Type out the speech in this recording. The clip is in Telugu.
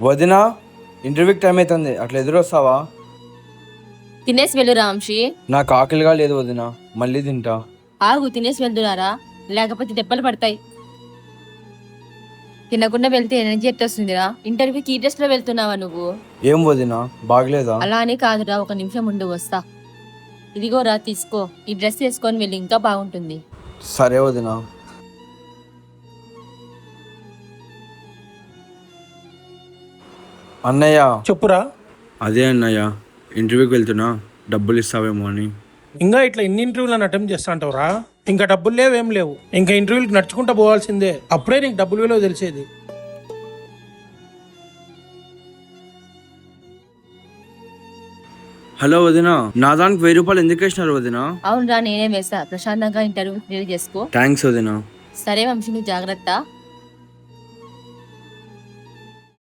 వదినా, ఇంటర్వ్యూకి టైం అవుతుంది, అట్లా ఎదురొస్తావా? తినేసి వెళ్ళు వంశీ. నాకు ఆకలిగా లేదు వదినా, మళ్ళీ తింటా. ఆగు, తినేసి వెళ్తున్నారా, లేకపోతే దెబ్బలు పడతాయి. తినకుండా వెళ్తే ఎనర్జీ ఎట్టొస్తుందిరా. ఇంటర్వ్యూకి ఈ డ్రెస్ లో వెళ్తున్నావా నువ్వు? ఏం వదినా, బాగలేదా? అలా అని కాదురా, ఒక నిమిషం ముందు వస్తా. ఇదిగోరా తీసుకో, ఈ డ్రెస్ వేసుకొని వెళ్ళి ఇంకా బాగుంటుంది. సరే వదినా. అన్నయ్య. చెప్పురా. అదే అన్నయ్య, ఇంటర్వ్యూకి వెళ్తున్నా, డబ్బులు ఇస్తావేమో అని. ఇంకా ఇట్లా ఇన్ని ఇంటర్వ్యూలను అటెంప్ట్ చేస్తా అంటావురా? ఇంకా డబ్బులు లేవు, ఏం లేవు. ఇంకా ఇంటర్వ్యూకి నడుచుకుంటా పోవాల్సిందే, అప్పుడే నీకు డబ్బులు విలువ తెలిసేది. హలో వదినా, నా దానికి 1000 రూపాయలు ఎందుకు వేసినారు వదినా? అవునరా, నేనే వేస్తా. ప్రశాంతంగా ఇంటర్వ్యూ క్లియర్ చేసుకో. థ్యాంక్స్ వదినా. సరే వంశీ, నువ్వు జాగ్రత్త.